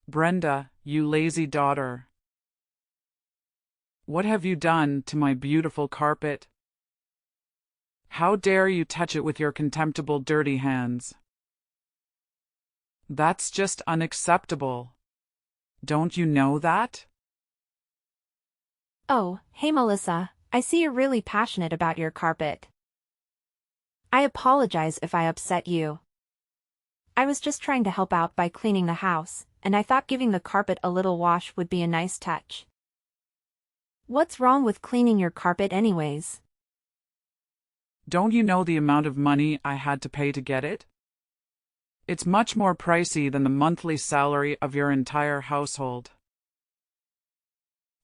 Brenda, you lazy daughter. What have you done to my beautiful carpet? How dare you touch it with your contemptible dirty hands? That's just unacceptable. Don't you know that? Oh, hey Melissa, I see you're really passionate about your carpet. I apologize if I upset you. I was just trying to help out by cleaning the house, and I thought giving the carpet a little wash would be a nice touch. What's wrong with cleaning your carpet anyways? Don't you know the amount of money I had to pay to get it? It's much more pricey than the monthly salary of your entire household.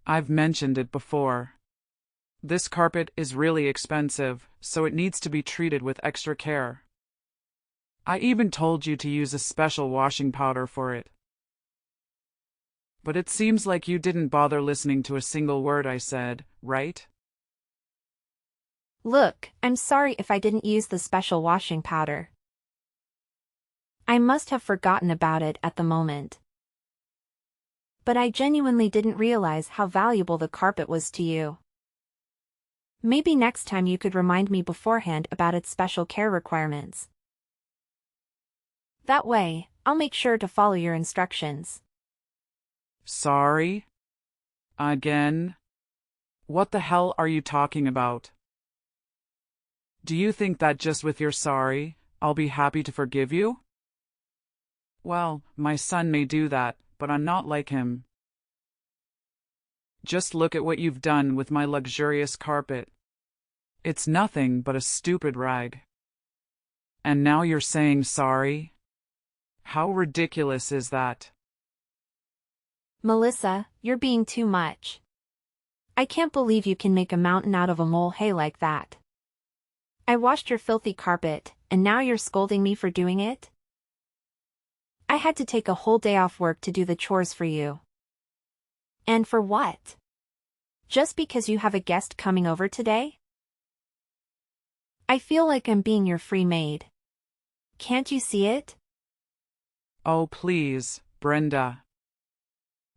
I've mentioned it before. This carpet is really expensive, so it needs to be treated with extra care. I even told you to use a special washing powder for it. But it seems like you didn't bother listening to a single word I said, right? Look, I'm sorry if I didn't use the special washing powder. I must have forgotten about it at the moment. But I genuinely didn't realize how valuable the carpet was to you. Maybe next time you could remind me beforehand about its special care requirements. That way, I'll make sure to follow your instructions. Sorry? Again? What the hell are you talking about? Do you think that just with your sorry, I'll be happy to forgive you? Well, my son may do that, but I'm not like him. Just look at what you've done with my luxurious carpet. It's nothing but a stupid rag. And now you're saying sorry? How ridiculous is that? Melissa, you're being too much. I can't believe you can make a mountain out of a molehill like that. I washed your filthy carpet, and now you're scolding me for doing it? I had to take a whole day off work to do the chores for you. And for what? Just because you have a guest coming over today? I feel like I'm being your free maid. Can't you see it? Oh, please, Brenda.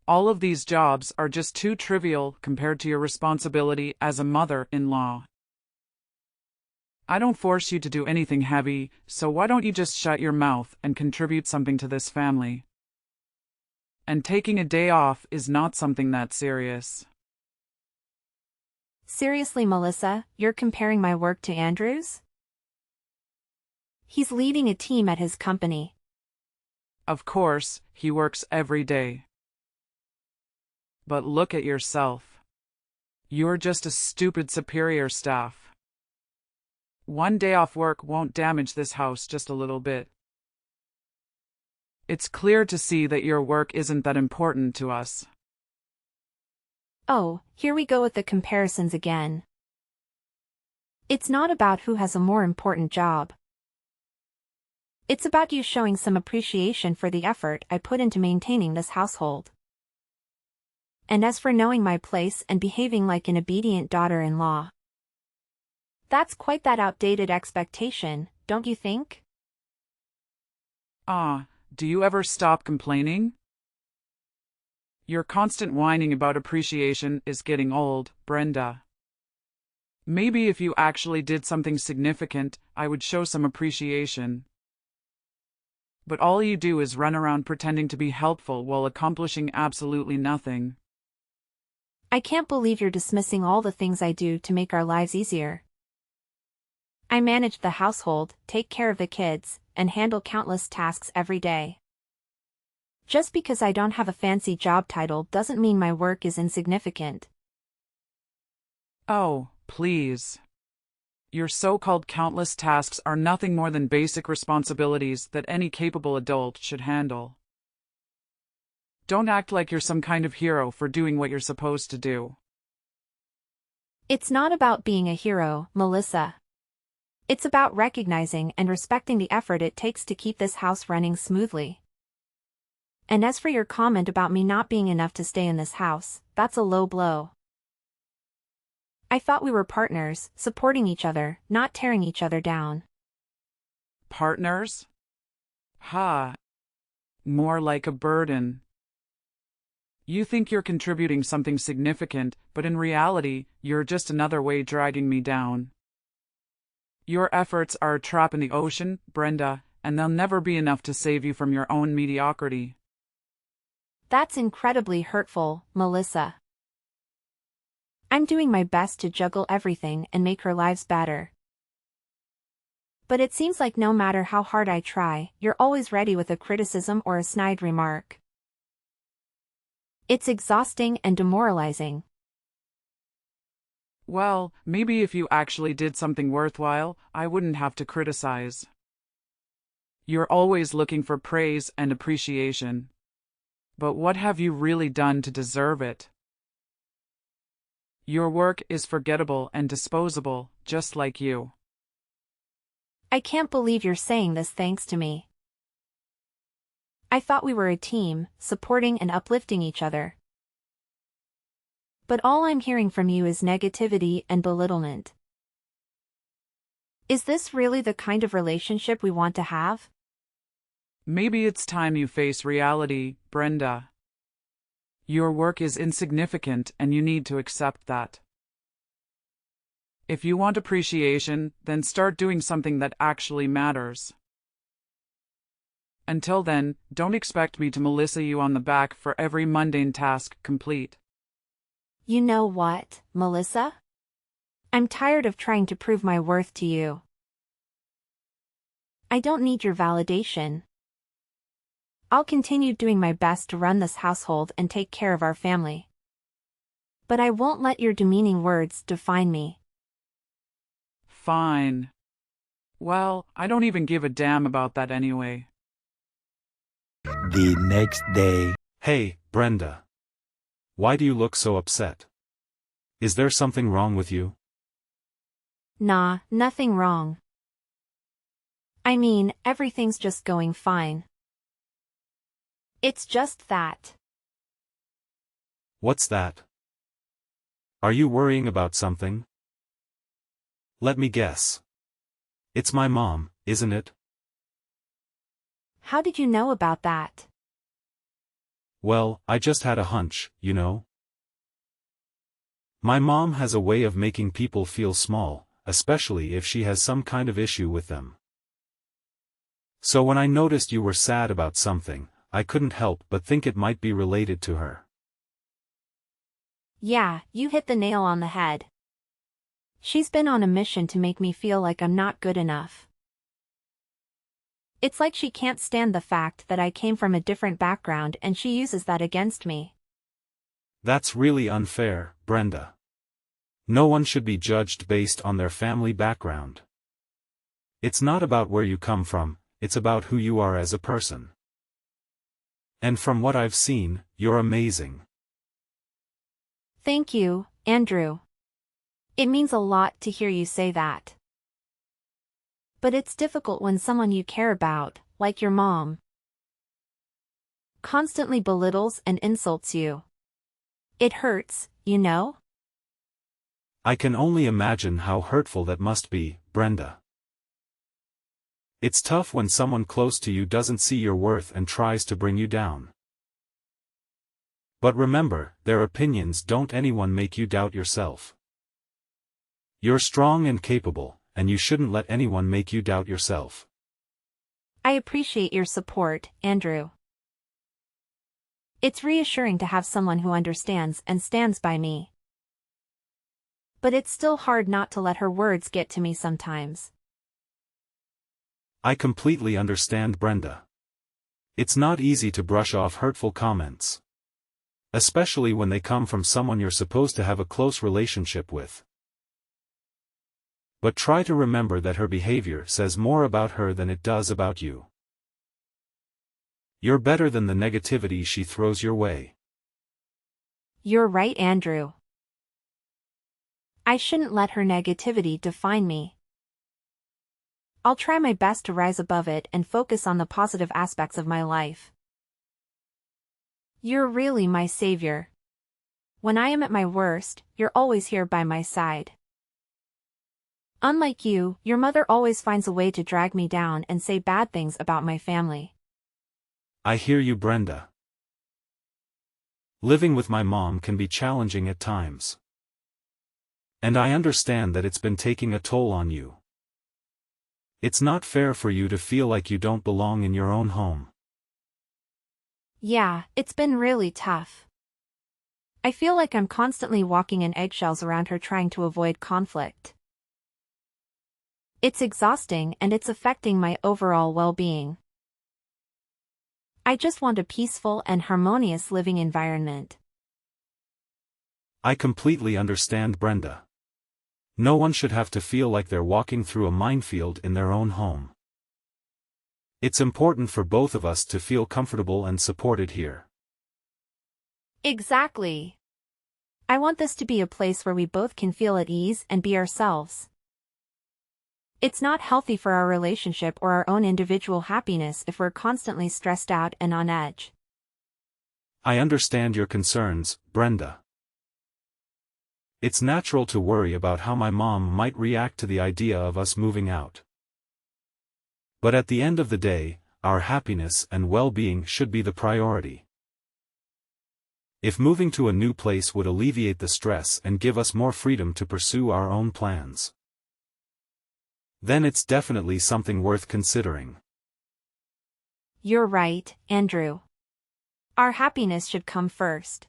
All of these jobs are just too trivial compared to your responsibility as a mother-in-law. I don't force you to do anything heavy, so why don't you just shut your mouth and contribute something to this family? And taking a day off is not something that serious. Seriously, Melissa, you're comparing my work to Andrew's? He's leading a team at his company. Of course, he works every day. But look at yourself. You're just a stupid superior staff. One day off work won't damage this house just a little bit. It's clear to see that your work isn't that important to us. Oh, here we go with the comparisons again. It's not about who has a more important job. It's about you showing some appreciation for the effort I put into maintaining this household. And as for knowing my place and behaving like an obedient daughter-in-law, that's quite that outdated expectation, don't you think? Do you ever stop complaining? Your constant whining about appreciation is getting old, Brenda. Maybe if you actually did something significant, I would show some appreciation. But all you do is run around pretending to be helpful while accomplishing absolutely nothing. I can't believe you're dismissing all the things I do to make our lives easier. I manage the household, take care of the kids, and handle countless tasks every day. Just because I don't have a fancy job title doesn't mean my work is insignificant. Oh, please. Your so-called countless tasks are nothing more than basic responsibilities that any capable adult should handle. Don't act like you're some kind of hero for doing what you're supposed to do. It's not about being a hero, Melissa. It's about recognizing and respecting the effort it takes to keep this house running smoothly. And as for your comment about me not being enough to stay in this house, that's a low blow. I thought we were partners, supporting each other, not tearing each other down. Partners? Ha! More like a burden. You think you're contributing something significant, but in reality, you're just another way dragging me down. Your efforts are a trap in the ocean, Brenda, and they'll never be enough to save you from your own mediocrity. That's incredibly hurtful, Melissa. I'm doing my best to juggle everything and make her lives better. But it seems like no matter how hard I try, you're always ready with a criticism or a snide remark. It's exhausting and demoralizing. Well, maybe if you actually did something worthwhile, I wouldn't have to criticize. You're always looking for praise and appreciation. But what have you really done to deserve it? Your work is forgettable and disposable, just like you. I can't believe you're saying this thanks to me. I thought we were a team, supporting and uplifting each other. But all I'm hearing from you is negativity and belittlement. Is this really the kind of relationship we want to have? Maybe it's time you face reality, Brenda. Your work is insignificant and you need to accept that. If you want appreciation, then start doing something that actually matters. Until then, don't expect me to Melissa you on the back for every mundane task complete. You know what, Melissa? I'm tired of trying to prove my worth to you. I don't need your validation. I'll continue doing my best to run this household and take care of our family. But I won't let your demeaning words define me. Fine. Well, I don't even give a damn about that anyway. The next day. Hey, Brenda. Why do you look so upset? Is there something wrong with you? Nah, nothing wrong. I mean, everything's just going fine. It's just that. What's that? Are you worrying about something? Let me guess. It's my mom, isn't it? How did you know about that? Well, I just had a hunch, you know. My mom has a way of making people feel small, especially if she has some kind of issue with them. So when I noticed you were sad about something, I couldn't help but think it might be related to her. Yeah, you hit the nail on the head. She's been on a mission to make me feel like I'm not good enough. It's like she can't stand the fact that I came from a different background and she uses that against me. That's really unfair, Brenda. No one should be judged based on their family background. It's not about where you come from, it's about who you are as a person. And from what I've seen, you're amazing. Thank you, Andrew. It means a lot to hear you say that. But it's difficult when someone you care about, like your mom, constantly belittles and insults you. It hurts, you know? I can only imagine how hurtful that must be, Brenda. It's tough when someone close to you doesn't see your worth and tries to bring you down. But remember, their opinions don't anyone make you doubt yourself. You're strong and capable, and you shouldn't let anyone make you doubt yourself. I appreciate your support, Andrew. It's reassuring to have someone who understands and stands by me. But it's still hard not to let her words get to me sometimes. I completely understand, Brenda. It's not easy to brush off hurtful comments. Especially when they come from someone you're supposed to have a close relationship with. But try to remember that her behavior says more about her than it does about you. You're better than the negativity she throws your way. You're right, Andrew. I shouldn't let her negativity define me. I'll try my best to rise above it and focus on the positive aspects of my life. You're really my savior. When I am at my worst, you're always here by my side. Unlike you, your mother always finds a way to drag me down and say bad things about my family. I hear you, Brenda. Living with my mom can be challenging at times. And I understand that it's been taking a toll on you. It's not fair for you to feel like you don't belong in your own home. Yeah, it's been really tough. I feel like I'm constantly walking in eggshells around her trying to avoid conflict. It's exhausting and it's affecting my overall well-being. I just want a peaceful and harmonious living environment. I completely understand, Brenda. No one should have to feel like they're walking through a minefield in their own home. It's important for both of us to feel comfortable and supported here. Exactly. I want this to be a place where we both can feel at ease and be ourselves. It's not healthy for our relationship or our own individual happiness if we're constantly stressed out and on edge. I understand your concerns, Brenda. It's natural to worry about how my mom might react to the idea of us moving out. But at the end of the day, our happiness and well-being should be the priority. If moving to a new place would alleviate the stress and give us more freedom to pursue our own plans, then it's definitely something worth considering. You're right, Andrew. Our happiness should come first.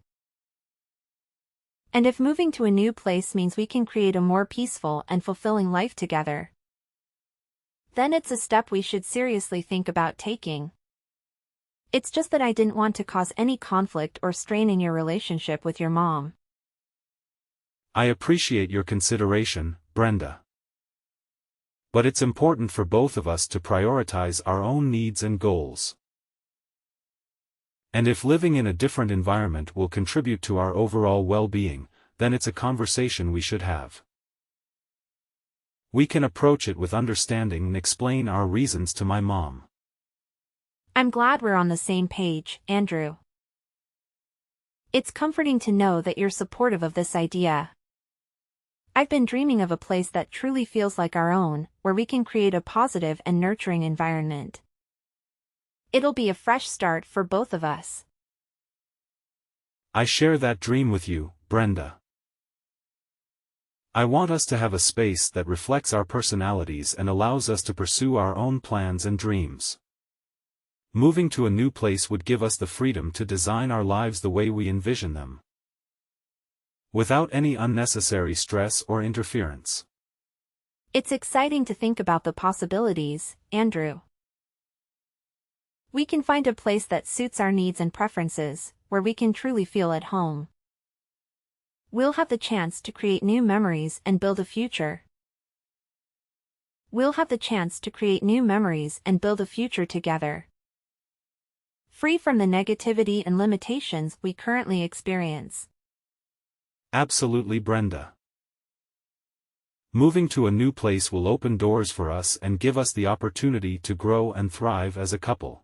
And if moving to a new place means we can create a more peaceful and fulfilling life together, then it's a step we should seriously think about taking. It's just that I didn't want to cause any conflict or strain in your relationship with your mom. I appreciate your consideration, Brenda. But it's important for both of us to prioritize our own needs and goals. And if living in a different environment will contribute to our overall well-being, then it's a conversation we should have. We can approach it with understanding and explain our reasons to my mom. I'm glad we're on the same page, Andrew. It's comforting to know that you're supportive of this idea. I've been dreaming of a place that truly feels like our own, where we can create a positive and nurturing environment. It'll be a fresh start for both of us. I share that dream with you, Brenda. I want us to have a space that reflects our personalities and allows us to pursue our own plans and dreams. Moving to a new place would give us the freedom to design our lives the way we envision them, without any unnecessary stress or interference. It's exciting to think about the possibilities, Andrew. We can find a place that suits our needs and preferences, where we can truly feel at home. We'll have the chance to create new memories and build a future. We'll have the chance to create new memories and build a future together, free from the negativity and limitations we currently experience. Absolutely, Brenda. Moving to a new place will open doors for us and give us the opportunity to grow and thrive as a couple.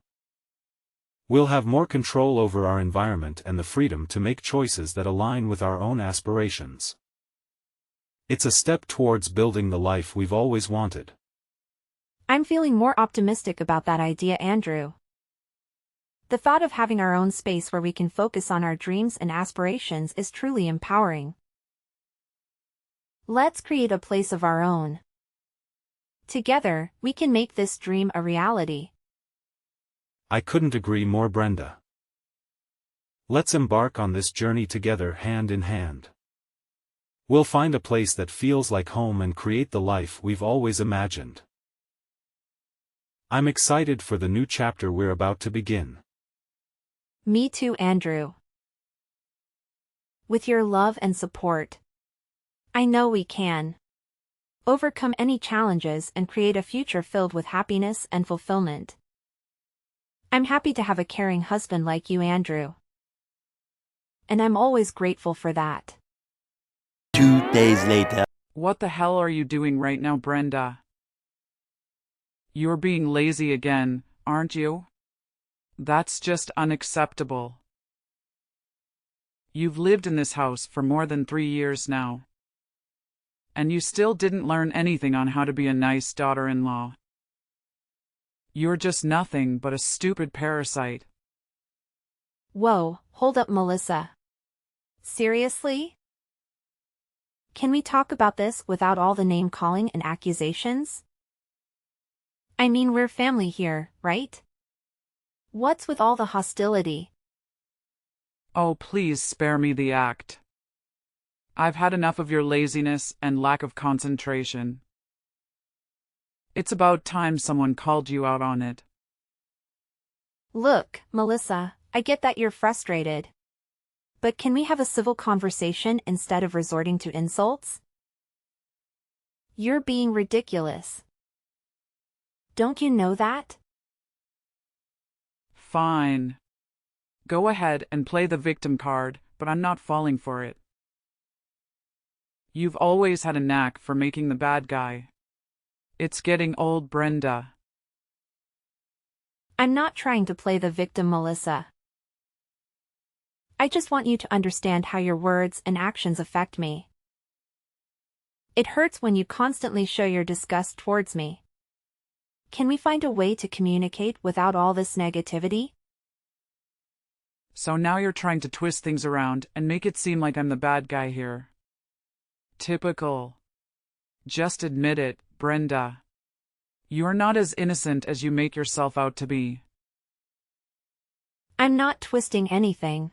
We'll have more control over our environment and the freedom to make choices that align with our own aspirations. It's a step towards building the life we've always wanted. I'm feeling more optimistic about that idea, Andrew. The thought of having our own space where we can focus on our dreams and aspirations is truly empowering. Let's create a place of our own. Together, we can make this dream a reality. I couldn't agree more, Brenda. Let's embark on this journey together, hand in hand. We'll find a place that feels like home and create the life we've always imagined. I'm excited for the new chapter we're about to begin. Me too, Andrew. With your love and support, I know we can overcome any challenges and create a future filled with happiness and fulfillment. I'm happy to have a caring husband like you, Andrew. And I'm always grateful for that. 2 days later. What the hell are you doing right now, Brenda? You're being lazy again, aren't you? That's just unacceptable. You've lived in this house for more than 3 years now, and you still didn't learn anything on how to be a nice daughter-in-law. You're just nothing but a stupid parasite. Whoa, hold up, Melissa. Seriously? Can we talk about this without all the name-calling and accusations? I mean, we're family here, right? What's with all the hostility? Oh, please spare me the act. I've had enough of your laziness and lack of concentration. It's about time someone called you out on it. Look, Melissa, I get that you're frustrated. But can we have a civil conversation instead of resorting to insults? You're being ridiculous. Don't you know that? Fine. Go ahead and play the victim card, but I'm not falling for it. You've always had a knack for making the bad guy. It's getting old, Brenda. I'm not trying to play the victim, Melissa. I just want you to understand how your words and actions affect me. It hurts when you constantly show your disgust towards me. Can we find a way to communicate without all this negativity? So now you're trying to twist things around and make it seem like I'm the bad guy here. Typical. Just admit it, Brenda. You're not as innocent as you make yourself out to be. I'm not twisting anything.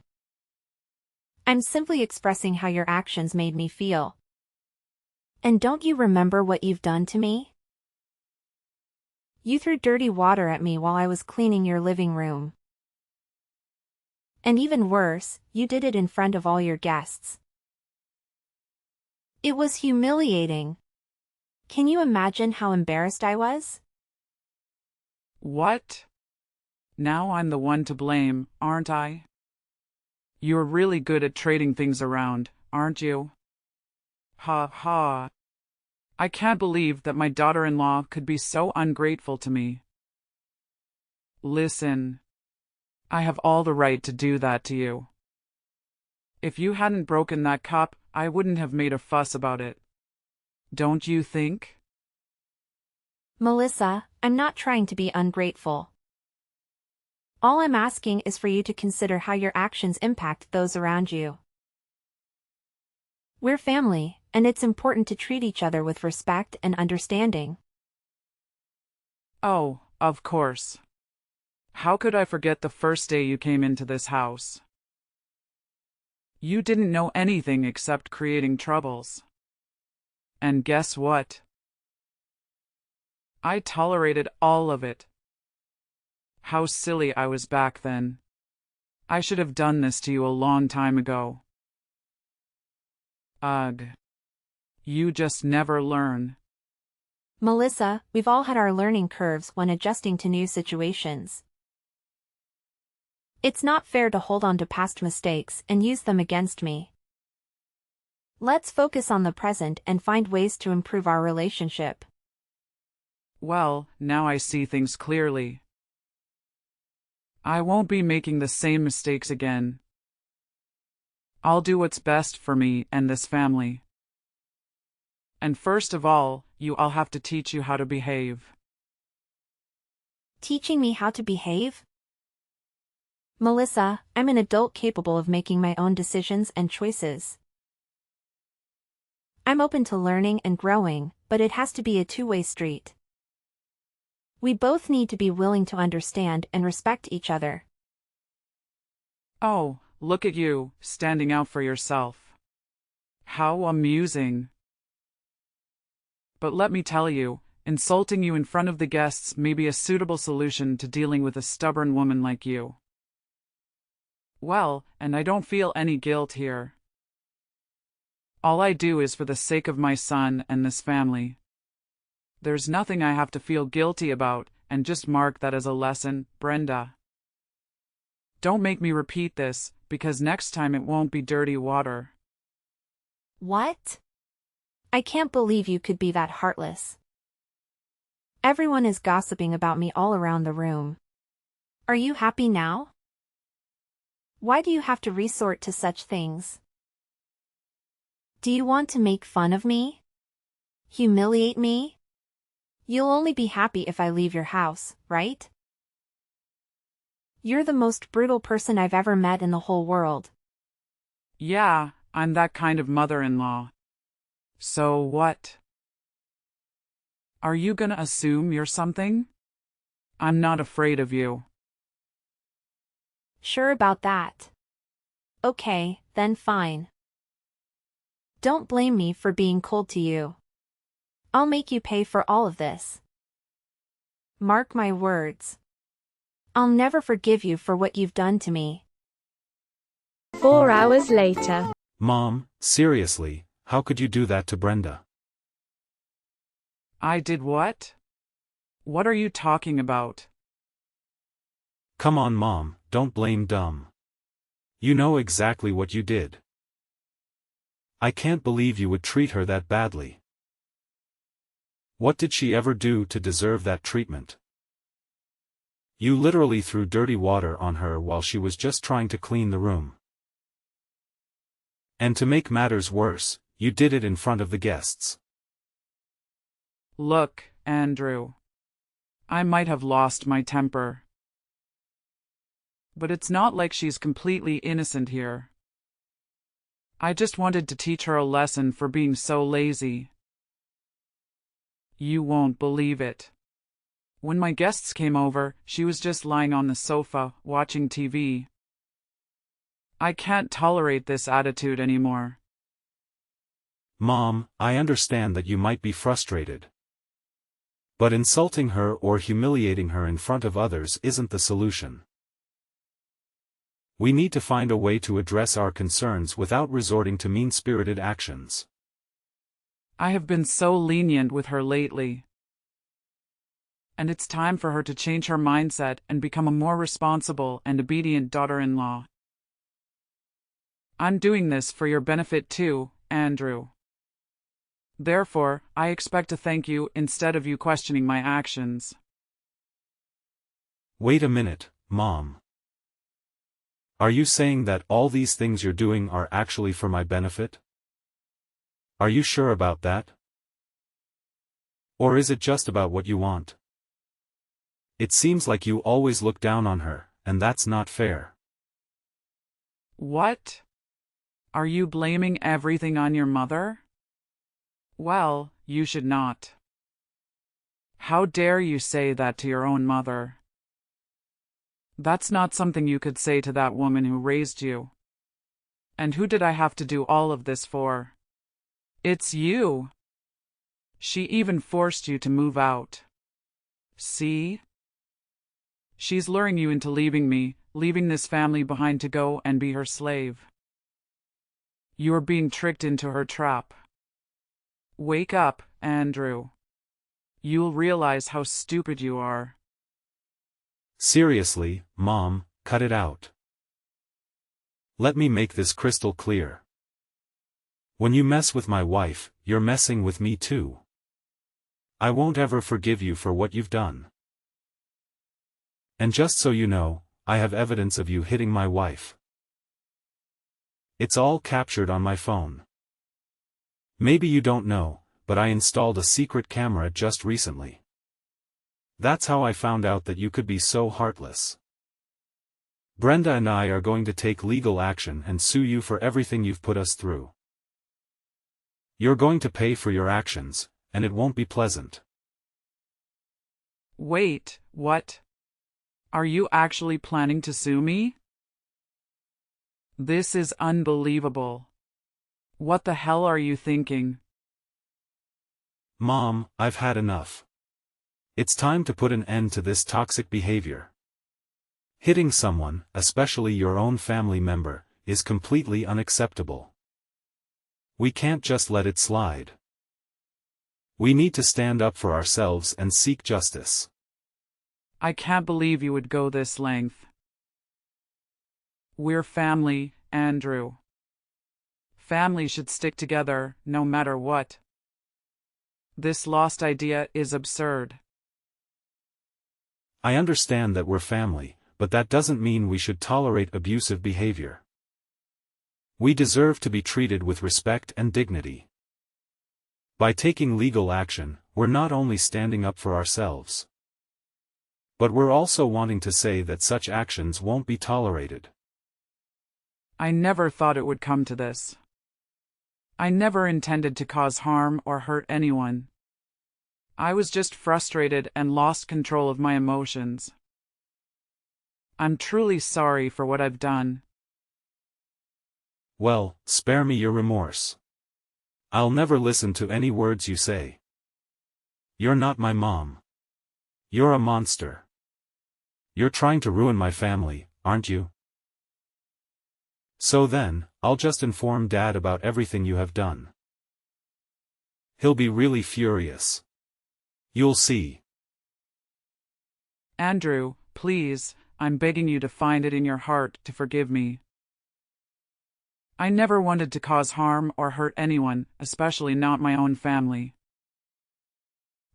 I'm simply expressing how your actions made me feel. And don't you remember what you've done to me? You threw dirty water at me while I was cleaning your living room. And even worse, you did it in front of all your guests. It was humiliating. Can you imagine how embarrassed I was? What? Now I'm the one to blame, aren't I? You're really good at trading things around, aren't you? Ha ha. I can't believe that my daughter-in-law could be so ungrateful to me. Listen. I have all the right to do that to you. If you hadn't broken that cup, I wouldn't have made a fuss about it. Don't you think? Melissa, I'm not trying to be ungrateful. All I'm asking is for you to consider how your actions impact those around you. We're family, and it's important to treat each other with respect and understanding. Oh, of course. How could I forget the first day you came into this house? You didn't know anything except creating troubles. And guess what? I tolerated all of it. How silly I was back then. I should have done this to you a long time ago. Ugh. You just never learn. Melissa, we've all had our learning curves when adjusting to new situations. It's not fair to hold on to past mistakes and use them against me. Let's focus on the present and find ways to improve our relationship. Well, now I see things clearly. I won't be making the same mistakes again. I'll do what's best for me and this family. And first of all, I'll have to teach you how to behave. Teaching me how to behave? Melissa, I'm an adult capable of making my own decisions and choices. I'm open to learning and growing, but it has to be a two-way street. We both need to be willing to understand and respect each other. Oh, look at you, standing out for yourself. How amusing. But let me tell you, insulting you in front of the guests may be a suitable solution to dealing with a stubborn woman like you. Well, and I don't feel any guilt here. All I do is for the sake of my son and this family. There's nothing I have to feel guilty about, and just mark that as a lesson, Brenda. Don't make me repeat this, because next time it won't be dirty water. What? I can't believe you could be that heartless. Everyone is gossiping about me all around the room. Are you happy now? Why do you have to resort to such things? Do you want to make fun of me? Humiliate me? You'll only be happy if I leave your house, right? You're the most brutal person I've ever met in the whole world. Yeah, I'm that kind of mother-in-law. So what? Are you gonna assume you're something? I'm not afraid of you. Sure about that. Okay, then fine. Don't blame me for being cold to you. I'll make you pay for all of this. Mark my words. I'll never forgive you for what you've done to me. 4 hours later. Mom, seriously, how could you do that to Brenda? I did what? What are you talking about? Come on, Mom, don't blame dumb. You know exactly what you did. I can't believe you would treat her that badly. What did she ever do to deserve that treatment? You literally threw dirty water on her while she was just trying to clean the room. And to make matters worse, you did it in front of the guests. Look, Andrew. I might have lost my temper. But it's not like she's completely innocent here. I just wanted to teach her a lesson for being so lazy. You won't believe it. When my guests came over, she was just lying on the sofa, watching TV. I can't tolerate this attitude anymore. Mom, I understand that you might be frustrated. But insulting her or humiliating her in front of others isn't the solution. We need to find a way to address our concerns without resorting to mean-spirited actions. I have been so lenient with her lately. And it's time for her to change her mindset and become a more responsible and obedient daughter-in-law. I'm doing this for your benefit too, Andrew. Therefore, I expect to thank you instead of you questioning my actions. Wait a minute, Mom. Are you saying that all these things you're doing are actually for my benefit? Are you sure about that? Or is it just about what you want? It seems like you always look down on her, and that's not fair. What? Are you blaming everything on your mother? Well, you should not. How dare you say that to your own mother? That's not something you could say to that woman who raised you. And who did I have to do all of this for? It's you. She even forced you to move out. See? She's luring you into leaving me, leaving this family behind to go and be her slave. You're being tricked into her trap. Wake up, Andrew. You'll realize how stupid you are. Seriously, Mom, cut it out. Let me make this crystal clear. When you mess with my wife, you're messing with me too. I won't ever forgive you for what you've done. And just so you know, I have evidence of you hitting my wife. It's all captured on my phone. Maybe you don't know, but I installed a secret camera just recently. That's how I found out that you could be so heartless. Brenda and I are going to take legal action and sue you for everything you've put us through. You're going to pay for your actions, and it won't be pleasant. Wait, what? Are you actually planning to sue me? This is unbelievable. What the hell are you thinking? Mom, I've had enough. It's time to put an end to this toxic behavior. Hitting someone, especially your own family member, is completely unacceptable. We can't just let it slide. We need to stand up for ourselves and seek justice. I can't believe you would go this length. We're family, Andrew. Family should stick together, no matter what. This lost idea is absurd. I understand that we're family, but that doesn't mean we should tolerate abusive behavior. We deserve to be treated with respect and dignity. By taking legal action, we're not only standing up for ourselves, But we're also wanting to say that such actions won't be tolerated. I never thought it would come to this. I never intended to cause harm or hurt anyone. I was just frustrated and lost control of my emotions. I'm truly sorry for what I've done. Well, spare me your remorse. I'll never listen to any words you say. You're not my mom. You're a monster. You're trying to ruin my family, aren't you? So then, I'll just inform Dad about everything you have done. He'll be really furious. You'll see. Andrew, please, I'm begging you to find it in your heart to forgive me. I never wanted to cause harm or hurt anyone, especially not my own family.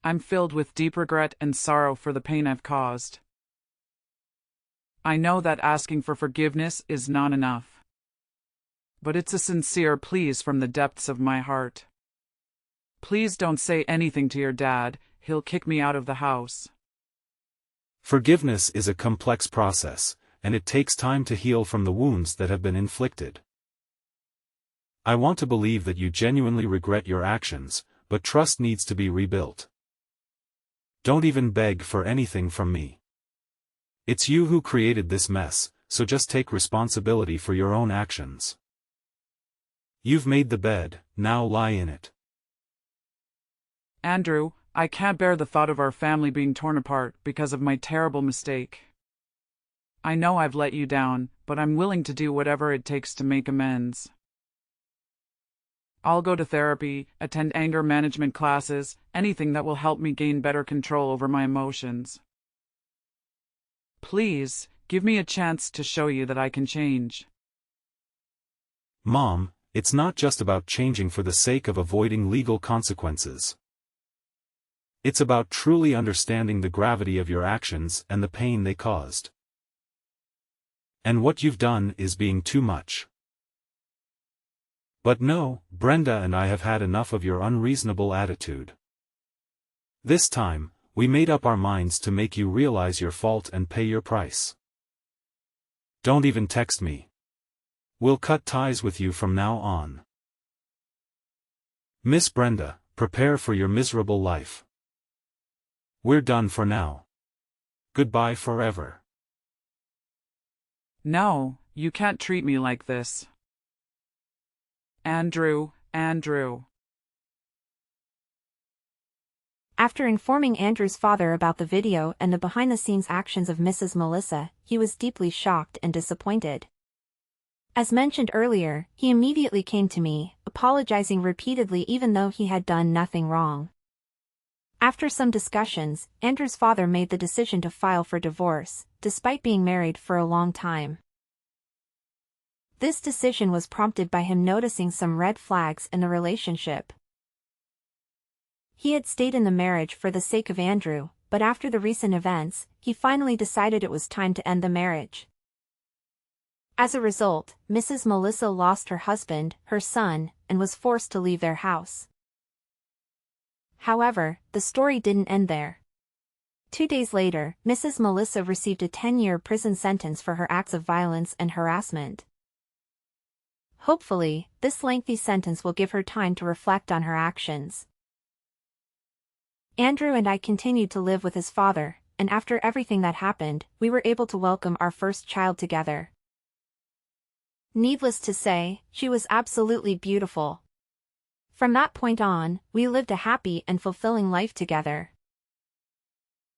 I'm filled with deep regret and sorrow for the pain I've caused. I know that asking for forgiveness is not enough. But it's a sincere pleas from the depths of my heart. Please don't say anything to your dad, he'll kick me out of the house. Forgiveness is a complex process, and it takes time to heal from the wounds that have been inflicted. I want to believe that you genuinely regret your actions, but trust needs to be rebuilt. Don't even beg for anything from me. It's you who created this mess, so just take responsibility for your own actions. You've made the bed, now lie in it. Andrew, I can't bear the thought of our family being torn apart because of my terrible mistake. I know I've let you down, but I'm willing to do whatever it takes to make amends. I'll go to therapy, attend anger management classes, anything that will help me gain better control over my emotions. Please, give me a chance to show you that I can change. Mom, it's not just about changing for the sake of avoiding legal consequences. It's about truly understanding the gravity of your actions and the pain they caused. And what you've done is being too much. But no, Brenda and I have had enough of your unreasonable attitude. This time, we made up our minds to make you realize your fault and pay your price. Don't even text me. We'll cut ties with you from now on. Miss Brenda, prepare for your miserable life. We're done for now. Goodbye forever. No, you can't treat me like this. Andrew. After informing Andrew's father about the video and the behind-the-scenes actions of Mrs. Melissa, he was deeply shocked and disappointed. As mentioned earlier, he immediately came to me, apologizing repeatedly even though he had done nothing wrong. After some discussions, Andrew's father made the decision to file for divorce, despite being married for a long time. This decision was prompted by him noticing some red flags in the relationship. He had stayed in the marriage for the sake of Andrew, but after the recent events, he finally decided it was time to end the marriage. As a result, Mrs. Melissa lost her husband, her son, and was forced to leave their house. However, the story didn't end there. 2 days later, Mrs. Melissa received a 10-year prison sentence for her acts of violence and harassment. Hopefully, this lengthy sentence will give her time to reflect on her actions. Andrew and I continued to live with his father, and after everything that happened, we were able to welcome our first child together. Needless to say, she was absolutely beautiful. From that point on, we lived a happy and fulfilling life together.